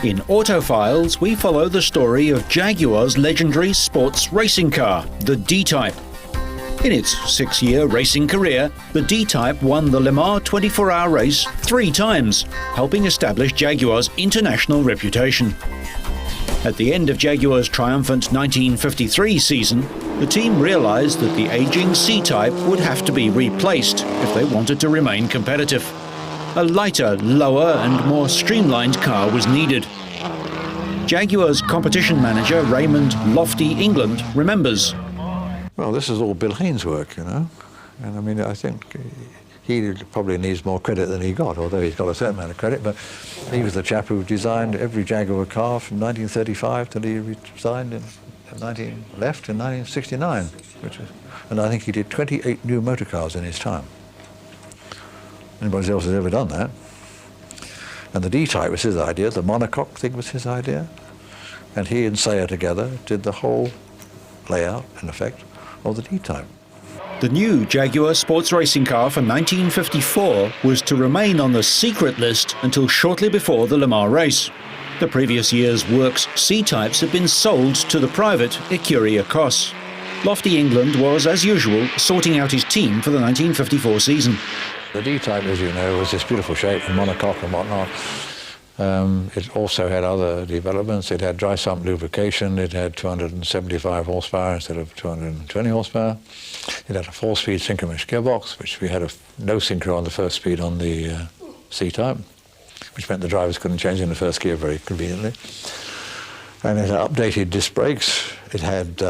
In Autofiles, we follow the story of Jaguar's legendary sports racing car, the D-Type. In its 6-year racing career, the D-Type won the Le Mans 24-hour race 3 times, helping establish Jaguar's international reputation. At the end of Jaguar's triumphant 1953 season, the team realised that the ageing C-Type would have to be replaced if they wanted to remain competitive. A lighter, lower and more streamlined car was needed. Jaguar's competition manager Raymond Lofty England remembers. Well, this is all Bill Haynes' work, you know, and I mean, I think he probably needs more credit than he got, although he's got a certain amount of credit, but he was the chap who designed every Jaguar car from 1935 till he resigned left in 1969, and I think he did 28 new motor cars in his time. Anybody else has ever done that. And the D-Type was his idea, the monocoque thing was his idea, and he and Sayer together did the whole layout, in effect, of the D-Type. The new Jaguar sports racing car for 1954 was to remain on the secret list until shortly before the Le Mans race. The previous year's works C-Types had been sold to the private Ecurie Cos. Lofty England was, as usual, sorting out his team for the 1954 season. The D-Type, as you know, was this beautiful shape and monocoque and whatnot. It also had other developments. It had dry sump lubrication. It had 275 horsepower instead of 220 horsepower. It had a 4-speed synchronous gearbox, which we had no synchro on the first speed on the C-Type, which meant the drivers couldn't change in the first gear very conveniently. And it had updated disc brakes. It had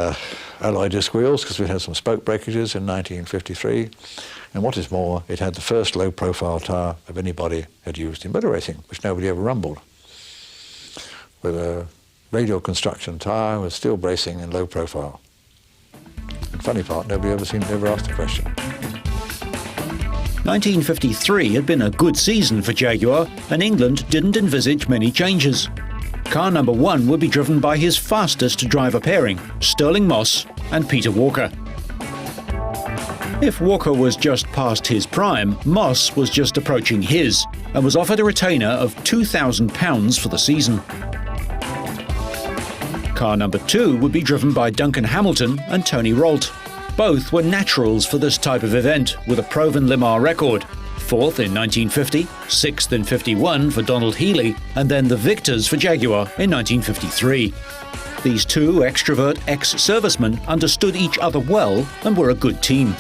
alloy disc wheels, because we had some spoke breakages in 1953. And what is more, it had the first low-profile tyre of anybody had used in motor racing, which nobody ever rumbled. With a radial construction tyre with steel bracing and low profile. And funny part, nobody ever asked the question. 1953 had been a good season for Jaguar, and England didn't envisage many changes. Car number 1 would be driven by his fastest driver pairing, Sterling Moss and Peter Walker. If Walker was just past his prime, Moss was just approaching his, and was offered a retainer of £2,000 for the season. Car number 2 would be driven by Duncan Hamilton and Tony Rolt. Both were naturals for this type of event, with a proven Le Mans record. 4th in 1950, 6th in 51 for Donald Healey, and then the victors for Jaguar in 1953. These two extrovert ex-servicemen understood each other well and were a good team.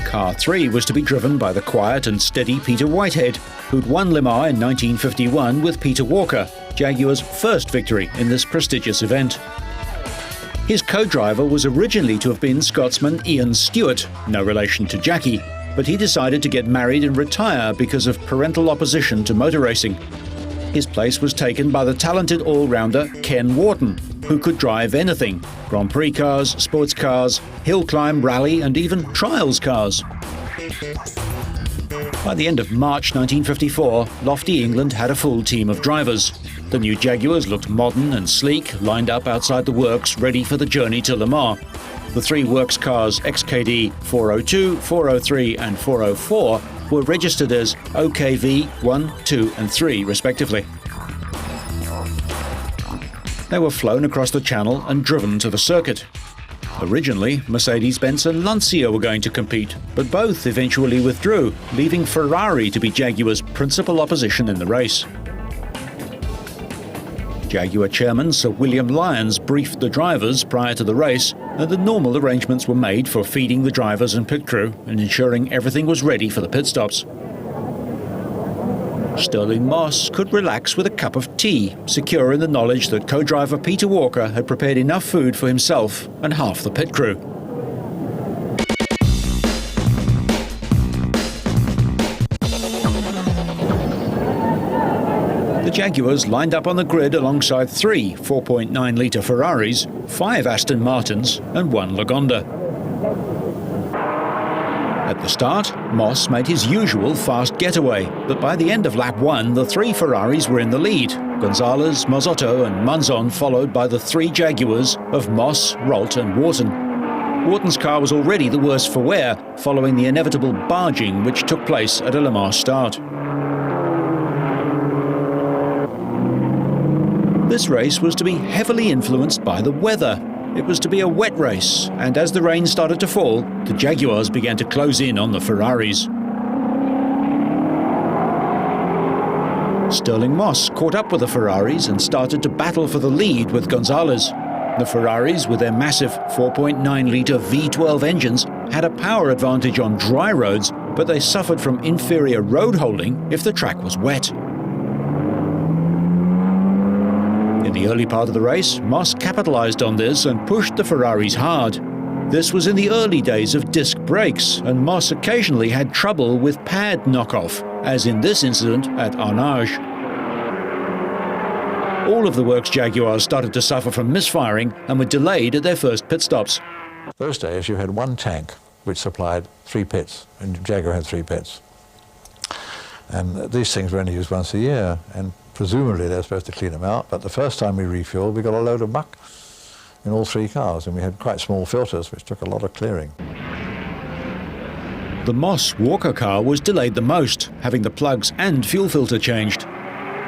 Car 3 was to be driven by the quiet and steady Peter Whitehead, who'd won Le Mans in 1951 with Peter Walker, Jaguar's first victory in this prestigious event. His co-driver was originally to have been Scotsman Ian Stewart, no relation to Jackie, but he decided to get married and retire because of parental opposition to motor racing. His place was taken by the talented all-rounder Ken Wharton, who could drive anything: Grand Prix cars, sports cars, hill climb, rally and even trials cars. By the end of March 1954, Lofty England had a full team of drivers. The new Jaguars looked modern and sleek, lined up outside the works, ready for the journey to Le Mans. The 3 works cars XKD 402, 403 and 404 were registered as OKV 1, 2 and 3 respectively. They were flown across the channel and driven to the circuit. Originally, Mercedes-Benz and Lancia were going to compete, but both eventually withdrew, leaving Ferrari to be Jaguar's principal opposition in the race. Jaguar chairman Sir William Lyons briefed the drivers prior to the race, and the normal arrangements were made for feeding the drivers and pit crew and ensuring everything was ready for the pit stops. Sterling Moss could relax with a cup of tea, secure in the knowledge that co-driver Peter Walker had prepared enough food for himself and half the pit crew. The Jaguars lined up on the grid alongside 3 4.9-litre Ferraris, 5 Aston Martins and 1 Lagonda. At the start, Moss made his usual fast getaway, but by the end of lap 1, the 3 Ferraris were in the lead. Gonzalez, Mazzotto and Munzon followed by the 3 Jaguars of Moss, Rolt and Wharton. Wharton's car was already the worse for wear, following the inevitable barging which took place at a Le Mans start. This race was to be heavily influenced by the weather. It was to be a wet race, and as the rain started to fall, the Jaguars began to close in on the Ferraris. Stirling Moss caught up with the Ferraris and started to battle for the lead with Gonzalez. The Ferraris, with their massive 4.9-litre V12 engines, had a power advantage on dry roads, but they suffered from inferior road holding if the track was wet. In the early part of the race, Moss capitalised on this and pushed the Ferraris hard. This was in the early days of disc brakes, and Moss occasionally had trouble with pad knockoff, as in this incident at Arnage. All of the works Jaguars started to suffer from misfiring and were delayed at their first pit stops. Those days you had one tank which supplied 3 pits, and Jaguar had 3 pits. And these things were only used once a year, and presumably they're supposed to clean them out, but the first time we refueled we got a load of muck in all 3 cars, and we had quite small filters which took a lot of clearing. The Moss Walker car was delayed the most, having the plugs and fuel filter changed.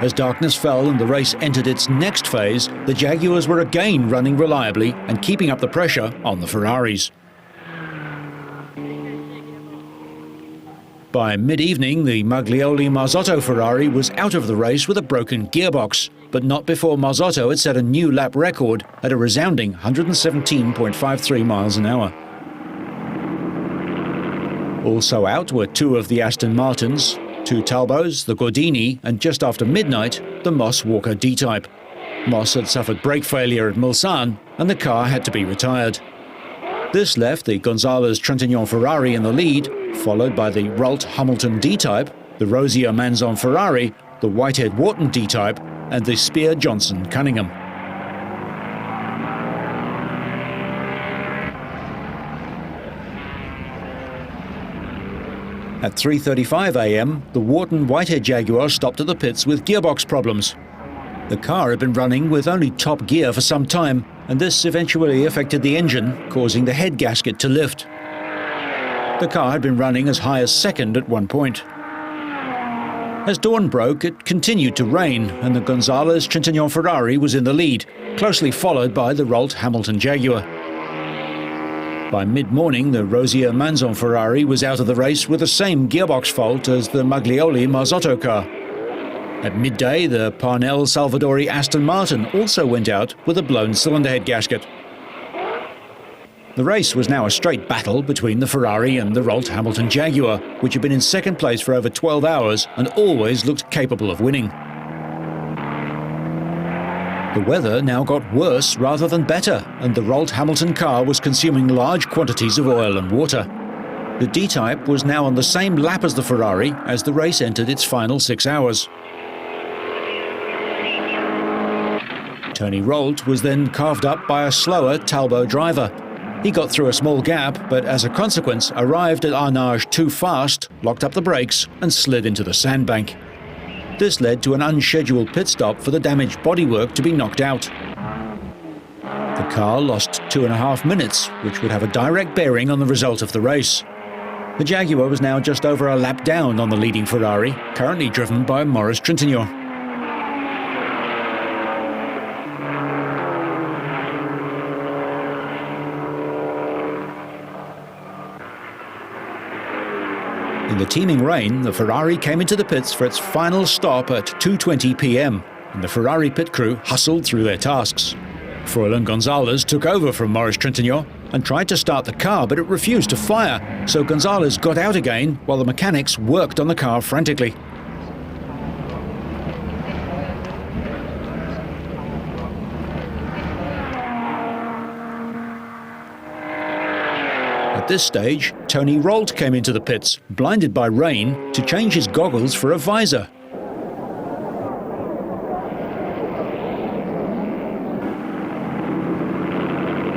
As darkness fell and the race entered its next phase, the Jaguars were again running reliably and keeping up the pressure on the Ferraris. By mid-evening, the Maglioli-Marzotto Ferrari was out of the race with a broken gearbox, but not before Marzotto had set a new lap record at a resounding 117.53 miles an hour. Also out were 2 of the Aston Martins, 2 Talbos, the Gordini, and just after midnight, the Moss Walker D-Type. Moss had suffered brake failure at Mulsanne, and the car had to be retired. This left the Gonzalez Trintignant Ferrari in the lead, followed by the Ralt Hamilton D-Type, the Rosier Manzon Ferrari, the Whitehead Wharton D-Type, and the Spear Johnson Cunningham. At 3:35 a.m, the Wharton Whitehead Jaguar stopped at the pits with gearbox problems. The car had been running with only top gear for some time, and this eventually affected the engine, causing the head gasket to lift. The car had been running as high as second at one point. As dawn broke, it continued to rain, and the Gonzalez Trintignant Ferrari was in the lead, closely followed by the Ralt Hamilton Jaguar. By mid-morning, the Rosier Manzon Ferrari was out of the race with the same gearbox fault as the Maglioli Marzotto car. At midday, the Parnell Salvadori Aston Martin also went out with a blown cylinder head gasket. The race was now a straight battle between the Ferrari and the Ralt Hamilton Jaguar, which had been in second place for over 12 hours and always looked capable of winning. The weather now got worse rather than better, and the Ralt Hamilton car was consuming large quantities of oil and water. The D-Type was now on the same lap as the Ferrari as the race entered its final 6 hours. Tony Ralt was then carved up by a slower Talbot driver. He got through a small gap, but as a consequence arrived at Arnage too fast, locked up the brakes and slid into the sandbank. This led to an unscheduled pit stop for the damaged bodywork to be knocked out. The car lost 2.5 minutes, which would have a direct bearing on the result of the race. The Jaguar was now just over a lap down on the leading Ferrari, currently driven by Maurice Trintignant. In the teeming rain, the Ferrari came into the pits for its final stop at 2:20 p.m, and the Ferrari pit crew hustled through their tasks. Froilan Gonzalez took over from Maurice Trintignant and tried to start the car, but it refused to fire, so Gonzalez got out again while the mechanics worked on the car frantically. At this stage, Tony Ralt came into the pits, blinded by rain, to change his goggles for a visor.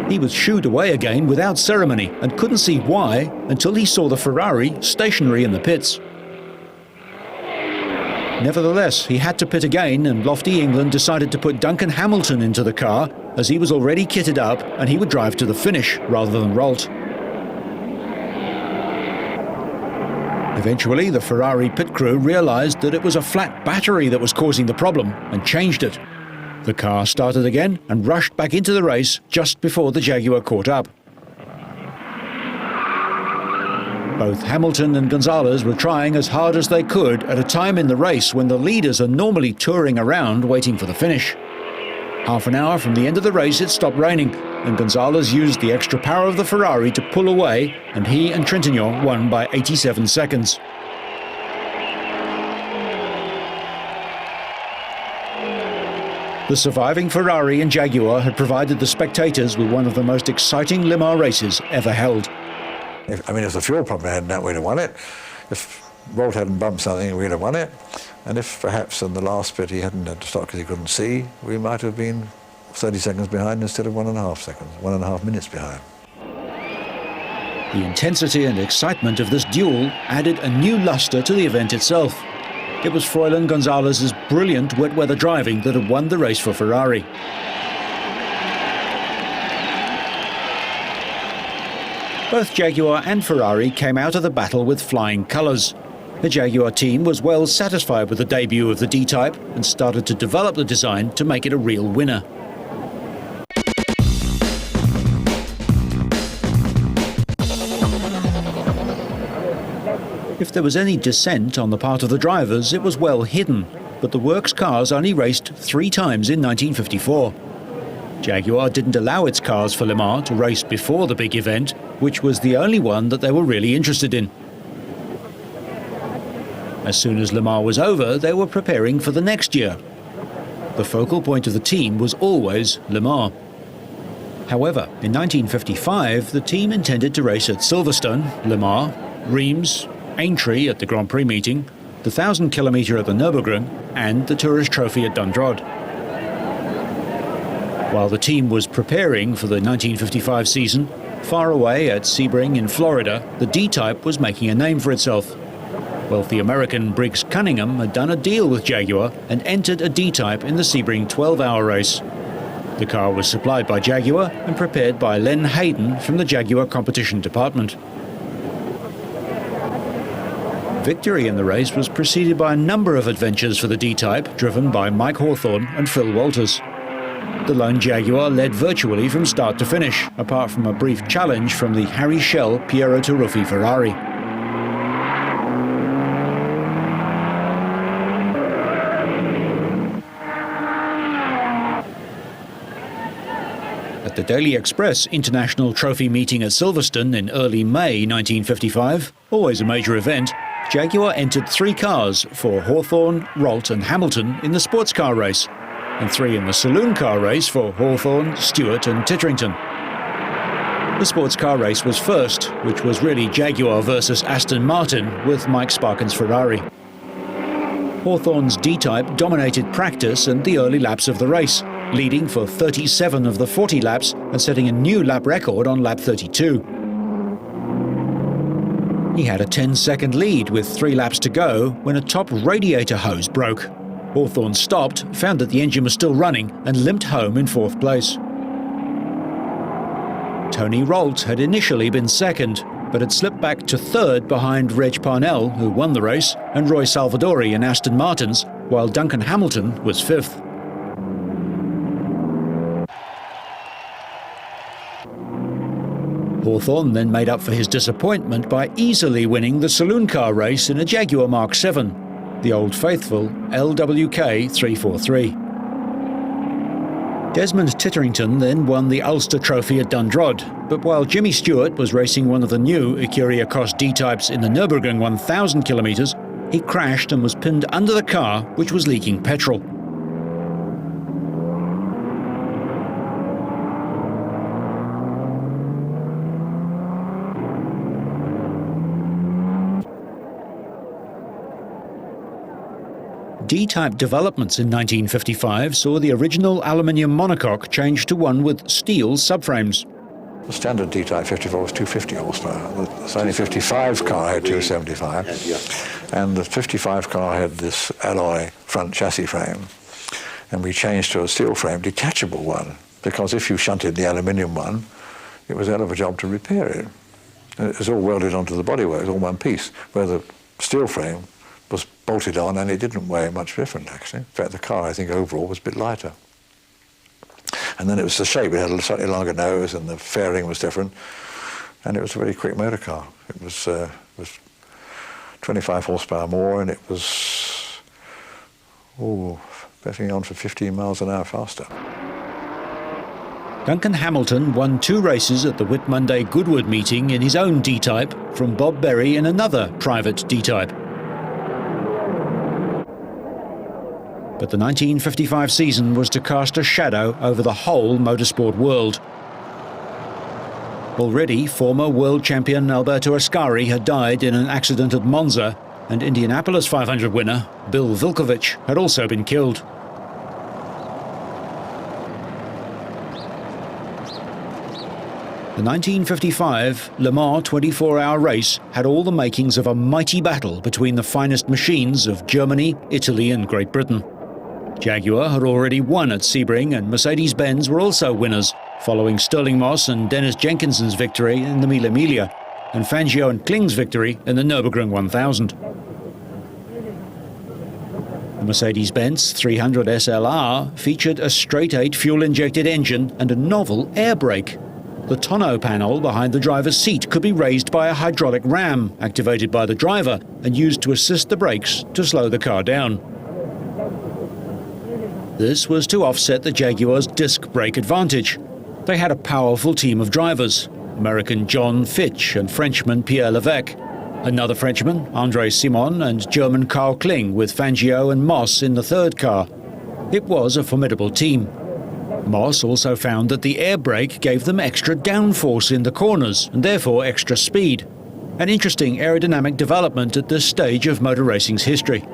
He was shooed away again without ceremony and couldn't see why until he saw the Ferrari stationary in the pits. Nevertheless, he had to pit again, and Lofty England decided to put Duncan Hamilton into the car as he was already kitted up and he would drive to the finish rather than Ralt. Eventually, the Ferrari pit crew realized that it was a flat battery that was causing the problem and changed it. The car started again and rushed back into the race just before the Jaguar caught up. Both Hamilton and Gonzalez were trying as hard as they could at a time in the race when the leaders are normally touring around waiting for the finish. Half an hour from the end of the race it stopped raining, and Gonzalez used the extra power of the Ferrari to pull away, and he and Trintignant won by 87 seconds. The surviving Ferrari and Jaguar had provided the spectators with one of the most exciting Le Mans races ever held. If the fuel pump hadn't done, we'd have won it. If Walt hadn't bumped something, we'd have won it. And if perhaps in the last bit he hadn't had to stop because he couldn't see, we might have been 30 seconds behind instead of 1.5 minutes behind. The intensity and excitement of this duel added a new luster to the event itself. It was Froilan Gonzalez's brilliant wet weather driving that had won the race for Ferrari. Both Jaguar and Ferrari came out of the battle with flying colours. The Jaguar team was well satisfied with the debut of the D-Type and started to develop the design to make it a real winner. If there was any dissent on the part of the drivers, it was well hidden, but the works cars only raced 3 times in 1954. Jaguar didn't allow its cars for Le Mans to race before the big event, which was the only one that they were really interested in. As soon as Le Mans was over, they were preparing for the next year. The focal point of the team was always Le Mans. However, in 1955, the team intended to race at Silverstone, Le Mans, Reims, Aintree at the Grand Prix meeting, the 1,000 kilometre at the Nürburgring, and the Tourist Trophy at Dundrod. While the team was preparing for the 1955 season, far away at Sebring in Florida, the D-Type was making a name for itself. Wealthy American Briggs Cunningham had done a deal with Jaguar and entered a D-Type in the Sebring 12-hour race. The car was supplied by Jaguar and prepared by Len Hayden from the Jaguar competition department. Victory in the race was preceded by a number of adventures for the D-Type, driven by Mike Hawthorne and Phil Walters. The lone Jaguar led virtually from start to finish, apart from a brief challenge from the Harry Schell Piero Taruffi Ferrari. At the Daily Express International Trophy meeting at Silverstone in early May 1955, always a major event, Jaguar entered 3 cars for Hawthorne, Rolt and Hamilton in the sports car race, and 3 in the saloon car race for Hawthorne, Stewart and Titterington. The sports car race was first, which was really Jaguar versus Aston Martin with Mike Sparkin's Ferrari. Hawthorne's D-Type dominated practice and the early laps of the race, leading for 37 of the 40 laps and setting a new lap record on lap 32. He had a 10-second lead with 3 laps to go when a top radiator hose broke. Hawthorne stopped, found that the engine was still running and limped home in 4th place. Tony Rolt had initially been second, but had slipped back to 3rd behind Reg Parnell, who won the race, and Roy Salvadori in Aston Martins, while Duncan Hamilton was 5th. Hawthorne then made up for his disappointment by easily winning the saloon car race in a Jaguar Mark 7, the Old Faithful LWK 343. Desmond Titterington then won the Ulster Trophy at Dundrod, but while Jimmy Stewart was racing one of the new Ecuria Cross D-Types in the Nürburgring 1,000 kilometres, he crashed and was pinned under the car, which was leaking petrol. D-Type developments in 1955 saw the original aluminium monocoque changed to one with steel subframes. The standard D-Type 54 was 250 horsepower. The Sony 55 car had 275. And the 55 car had this alloy front chassis frame. And we changed to a steel frame, detachable one, because if you shunted the aluminium one, it was a hell of a job to repair it. And it was all welded onto the bodywork, it was all one piece, where the steel frame was bolted on and it didn't weigh much different, actually. In fact, the car, I think, overall was a bit lighter. And then it was the shape. It had a slightly longer nose, and the fairing was different. And it was a very quick motor car. It was 25 horsepower more, and it was betting on for 15 miles an hour faster. Duncan Hamilton won 2 races at the Whitmunday Goodwood meeting in his own D-Type from Bob Berry in another private D-Type. But the 1955 season was to cast a shadow over the whole motorsport world. Already, former world champion Alberto Ascari had died in an accident at Monza, and Indianapolis 500 winner Bill Vilkovic had also been killed. The 1955 Le Mans 24-hour race had all the makings of a mighty battle between the finest machines of Germany, Italy and Great Britain. Jaguar had already won at Sebring, and Mercedes-Benz were also winners, following Stirling Moss and Dennis Jenkinson's victory in the Mille Miglia, and Fangio and Kling's victory in the Nürburgring 1000. The Mercedes-Benz 300 SLR featured a straight-8 fuel-injected engine and a novel air brake. The tonneau panel behind the driver's seat could be raised by a hydraulic ram activated by the driver and used to assist the brakes to slow the car down. This was to offset the Jaguar's disc brake advantage. They had a powerful team of drivers, American John Fitch and Frenchman Pierre Levesque, another Frenchman, André Simon, and German Karl Kling, with Fangio and Moss in the third car. It was a formidable team. Moss also found that the air brake gave them extra downforce in the corners and therefore extra speed. An interesting aerodynamic development at this stage of motor racing's history.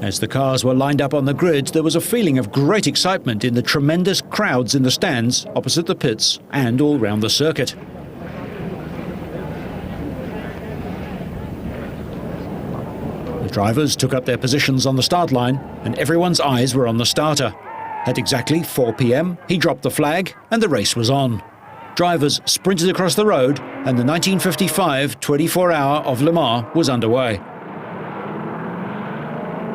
As the cars were lined up on the grid, there was a feeling of great excitement in the tremendous crowds in the stands opposite the pits and all round the circuit. The drivers took up their positions on the start line, and everyone's eyes were on the starter. At exactly 4 p.m, he dropped the flag, and the race was on. Drivers sprinted across the road, and the 1955 24-hour of Le Mans was underway.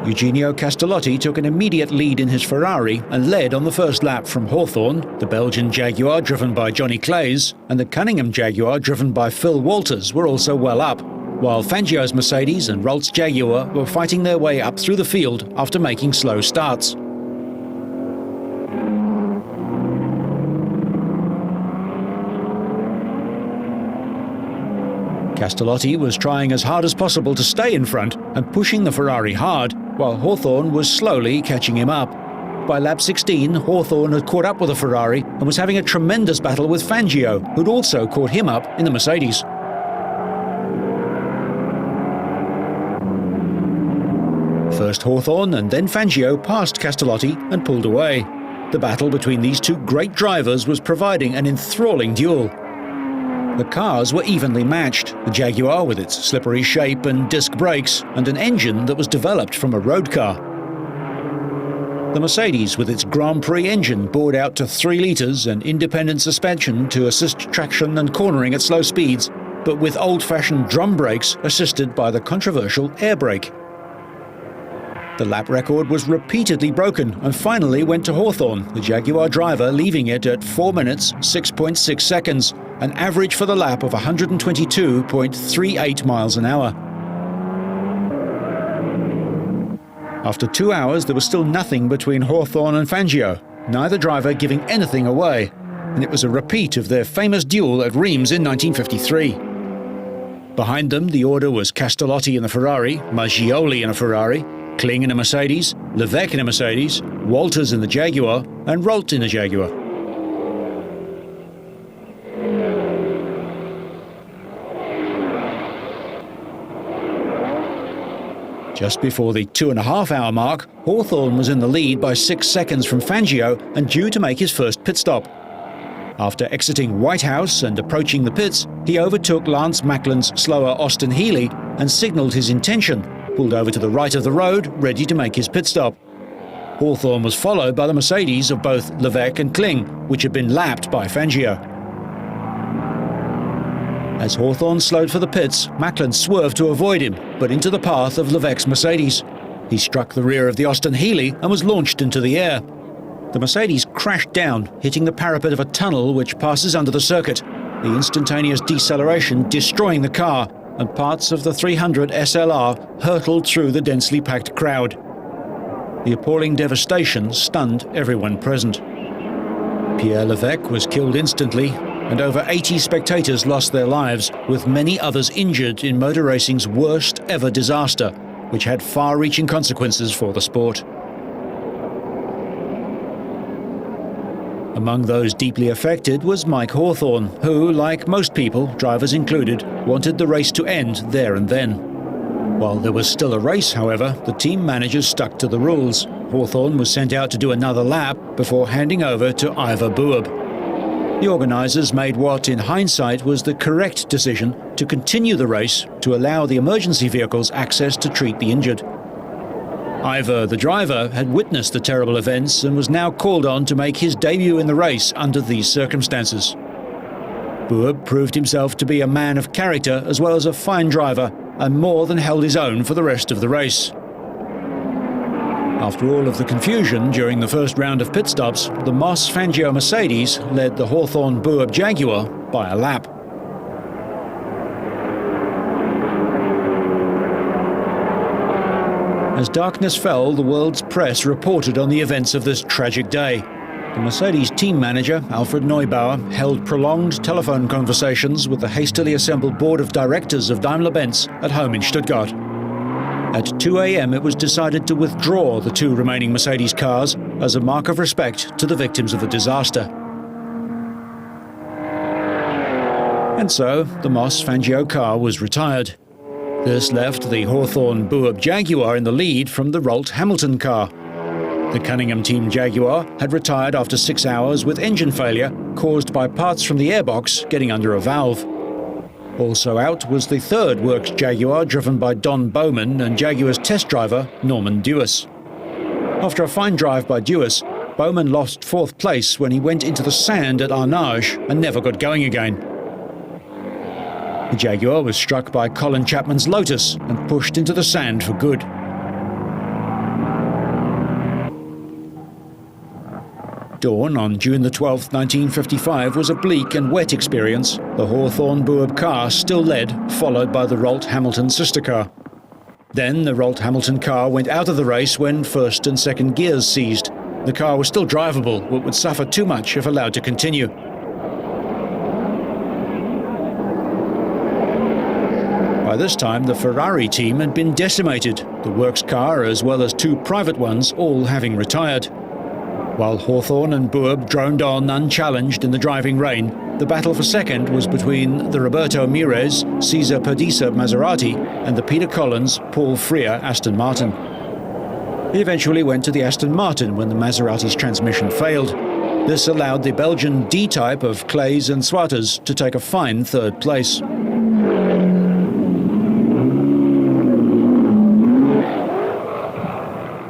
Eugenio Castellotti took an immediate lead in his Ferrari and led on the first lap from Hawthorne, the Belgian Jaguar driven by Johnny Claes, and the Cunningham Jaguar driven by Phil Walters were also well up, while Fangio's Mercedes and Rolt's Jaguar were fighting their way up through the field after making slow starts. Castellotti was trying as hard as possible to stay in front and pushing the Ferrari hard, while Hawthorne was slowly catching him up. By lap 16, Hawthorne had caught up with the Ferrari and was having a tremendous battle with Fangio, who'd also caught him up in the Mercedes. First Hawthorne and then Fangio passed Castellotti and pulled away. The battle between these two great drivers was providing an enthralling duel. The cars were evenly matched, the Jaguar with its slippery shape and disc brakes, and an engine that was developed from a road car. The Mercedes with its Grand Prix engine bored out to 3 litres and independent suspension to assist traction and cornering at slow speeds, but with old-fashioned drum brakes assisted by the controversial air brake. The lap record was repeatedly broken and finally went to Hawthorne, the Jaguar driver leaving it at 4 minutes, 6.6 seconds, an average for the lap of 122.38 miles an hour. After 2 hours, there was still nothing between Hawthorne and Fangio, neither driver giving anything away, and it was a repeat of their famous duel at Reims in 1953. Behind them, the order was Castellotti in a Ferrari, Maggioli in a Ferrari, Kling in a Mercedes, Levesque in a Mercedes, Walters in the Jaguar, and Rolt in the Jaguar. Just before the 2.5-hour mark, Hawthorne was in the lead by 6 seconds from Fangio and due to make his first pit stop. After exiting Whitehouse and approaching the pits, he overtook Lance Macklin's slower Austin Healey and signalled his intention, pulled over to the right of the road, ready to make his pit stop. Hawthorne was followed by the Mercedes of both Levesque and Kling, which had been lapped by Fangio. As Hawthorne slowed for the pits, Macklin swerved to avoid him, but into the path of Levesque's Mercedes. He struck the rear of the Austin Healey and was launched into the air. The Mercedes crashed down, hitting the parapet of a tunnel which passes under the circuit, the instantaneous deceleration destroying the car, and parts of the 300 SLR hurtled through the densely packed crowd. The appalling devastation stunned everyone present. Pierre Levesque was killed instantly, and over 80 spectators lost their lives, with many others injured in motor racing's worst ever disaster, which had far-reaching consequences for the sport. Among those deeply affected was Mike Hawthorne, who, like most people, drivers included, wanted the race to end there and then. While there was still a race, however, the team managers stuck to the rules. Hawthorne was sent out to do another lap before handing over to Ivor Buab. The organisers made what, in hindsight, was the correct decision to continue the race to allow the emergency vehicles access to treat the injured. Ivor, the driver, had witnessed the terrible events and was now called on to make his debut in the race under these circumstances. Buab proved himself to be a man of character as well as a fine driver, and more than held his own for the rest of the race. After all of the confusion during the first round of pit stops, the Moss Fangio Mercedes led the Hawthorne-Buab Jaguar by a lap. As darkness fell, the world's press reported on the events of this tragic day. The Mercedes team manager, Alfred Neubauer, held prolonged telephone conversations with the hastily assembled board of directors of Daimler-Benz at home in Stuttgart. At 2 a.m. it was decided to withdraw the two remaining Mercedes cars as a mark of respect to the victims of the disaster. And so, the Moss Fangio car was retired. This left the Hawthorne-Buab Jaguar in the lead from the Rolt-Hamilton car. The Cunningham Team Jaguar had retired after 6 hours with engine failure caused by parts from the airbox getting under a valve. Also out was the third Works Jaguar driven by Don Bowman and Jaguar's test driver Norman Dewis. After a fine drive by Dewis, Bowman lost fourth place when he went into the sand at Arnage and never got going again. The Jaguar was struck by Colin Chapman's Lotus and pushed into the sand for good. Dawn on June the 12th, 1955 was a bleak and wet experience. The Hawthorne-Buab car still led, followed by the Rolt-Hamilton sister car. Then the Rolt-Hamilton car went out of the race when first and second gears seized. The car was still drivable, but would suffer too much if allowed to continue. By this time, the Ferrari team had been decimated, the works car as well as two private ones all having retired. While Hawthorne and Buab droned on unchallenged in the driving rain, the battle for second was between the Roberto Mires, Cesar Perdisa Maserati and the Peter Collins, Paul Freer Aston Martin. It eventually went to the Aston Martin when the Maserati's transmission failed. This allowed the Belgian D-type of Clays and Swatters to take a fine third place.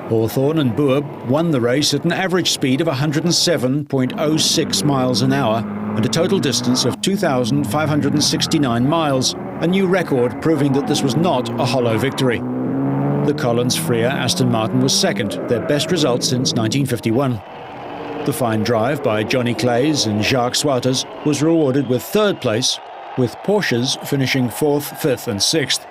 Hawthorne and Buab won the race at an average speed of 107.06 miles an hour and a total distance of 2,569 miles, a new record proving that this was not a hollow victory. The Collins-Freer Aston Martin was second, their best result since 1951. The fine drive by Johnny Clays and Jacques Swatters was rewarded with third place, with Porsches finishing fourth, fifth and sixth.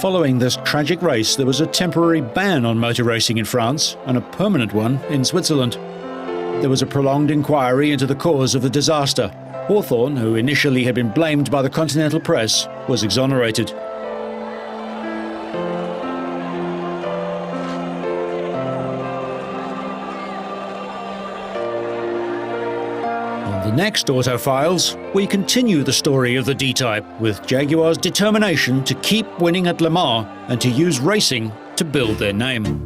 Following this tragic race, there was a temporary ban on motor racing in France and a permanent one in Switzerland. There was a prolonged inquiry into the cause of the disaster. Hawthorne, who initially had been blamed by the continental press, was exonerated. On the next Autofiles, we continue the story of the D-Type with Jaguar's determination to keep winning at Le Mans and to use racing to build their name.